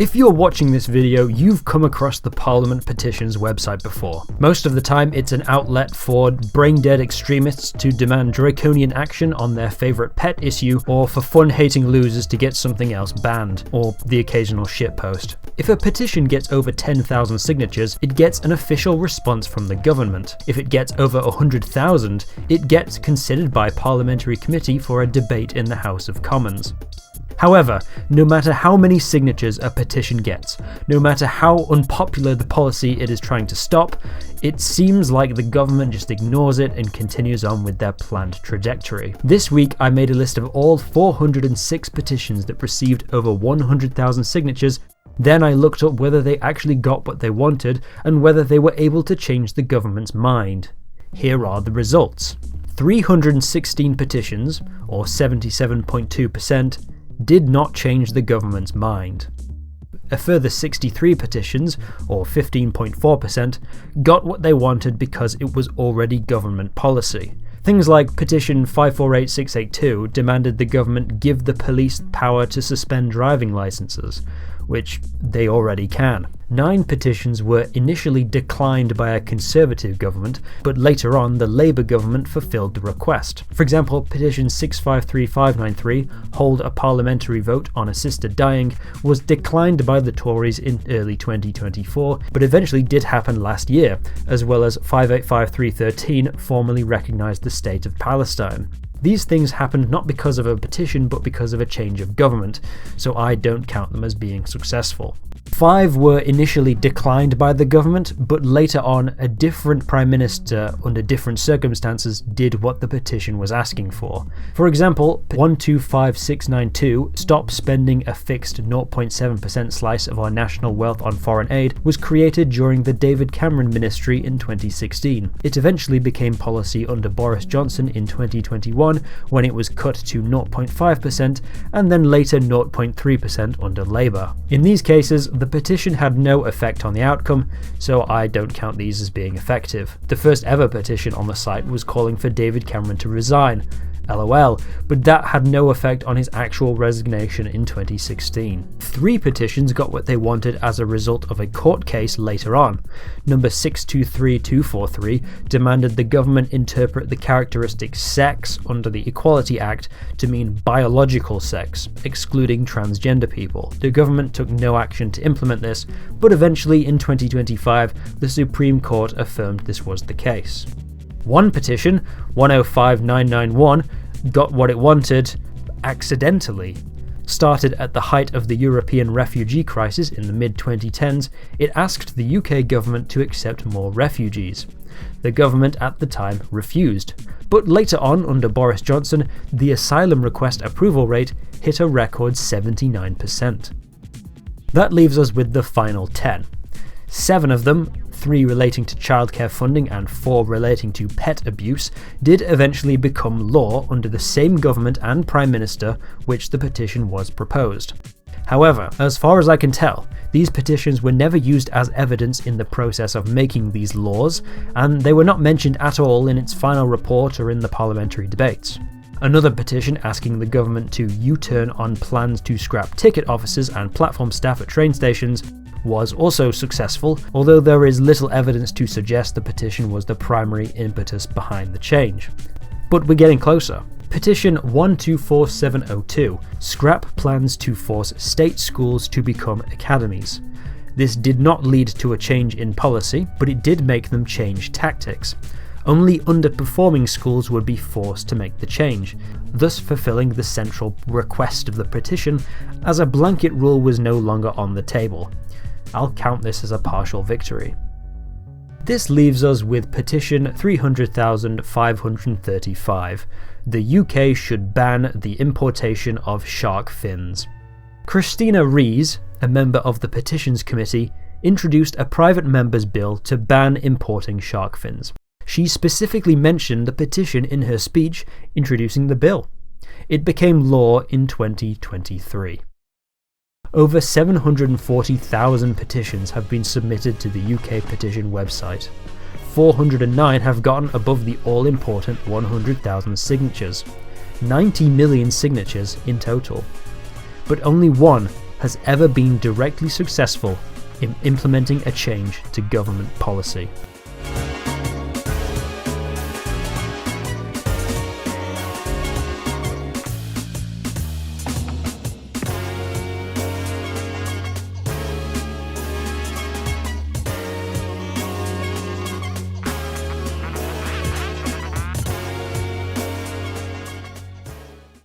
If you're watching this video, you've come across the Parliament Petitions website before. Most of the time, it's an outlet for brain-dead extremists to demand draconian action on their favourite pet issue, or for fun-hating losers to get something else banned, or the occasional shitpost. If a petition gets over 10,000 signatures, it gets an official response from the government. If it gets over 100,000, it gets considered by Parliamentary Committee for a debate in the House of Commons. However, no matter how many signatures a petition gets, no matter how unpopular the policy it is trying to stop, it seems like the government just ignores it and continues on with their planned trajectory. This week I made a list of all 406 petitions that received over 100,000 signatures. Then I looked up whether they actually got what they wanted and whether they were able to change the government's mind. Here are the results. 316 petitions, or 77.2%, did not change the government's mind. A further 63 petitions, or 15.4%, got what they wanted because it was already government policy. Things like petition 548682 demanded the government give the police power to suspend driving licenses, which they already can. 9 petitions were initially declined by a Conservative government, but later on the Labour government fulfilled the request. For example, petition 653593, Hold a Parliamentary Vote on Assisted Dying, was declined by the Tories in early 2024, but eventually did happen last year, as well as 585313 formally recognised the State of Palestine. These things happened not because of a petition, but because of a change of government, so I don't count them as being successful. 5 were initially declined by the government, but later on a different Prime Minister under different circumstances did what the petition was asking for. For example, 125692, Stop Spending a Fixed 0.7% Slice of Our National Wealth on Foreign Aid, was created during the David Cameron ministry in 2016. It eventually became policy under Boris Johnson in 2021, when it was cut to 0.5% and then later 0.3% under Labour. In these cases, the petition had no effect on the outcome, so I don't count these as being effective. The first ever petition on the site was calling for David Cameron to resign. LOL, but that had no effect on his actual resignation in 2016. 3 petitions got what they wanted as a result of a court case later on. Number 623243 demanded the government interpret the characteristic sex under the Equality Act to mean biological sex, excluding transgender people. The government took no action to implement this, but eventually in 2025 the Supreme Court affirmed this was the case. One petition, 105991, got what it wanted accidentally. Started at the height of the European refugee crisis in the mid-2010s, it asked the UK government to accept more refugees. The government at the time refused, but later on under Boris Johnson, the asylum request approval rate hit a record 79%. That leaves us with the final 10. 7 of them, 3 relating to childcare funding and 4 relating to pet abuse, did eventually become law under the same government and Prime Minister which the petition was proposed. However, as far as I can tell, these petitions were never used as evidence in the process of making these laws, and they were not mentioned at all in its final report or in the parliamentary debates. Another petition asking the government to U-turn on plans to scrap ticket officers and platform staff at train stations was also successful, although there is little evidence to suggest the petition was the primary impetus behind the change. But we're getting closer. Petition 124702, Scrap Plans to Force State Schools to Become Academies. This did not lead to a change in policy, but it did make them change tactics. Only underperforming schools would be forced to make the change, thus fulfilling the central request of the petition, as a blanket rule was no longer on the table. I'll count this as a partial victory. This leaves us with petition 300,535. The UK should ban the importation of shark fins. Christina Rees, a member of the Petitions Committee, introduced a private member's bill to ban importing shark fins. She specifically mentioned the petition in her speech introducing the bill. It became law in 2023. Over 740,000 petitions have been submitted to the UK petition website. 409 have gotten above the all-important 100,000 signatures. 90 million signatures in total. But only one has ever been directly successful in implementing a change to government policy.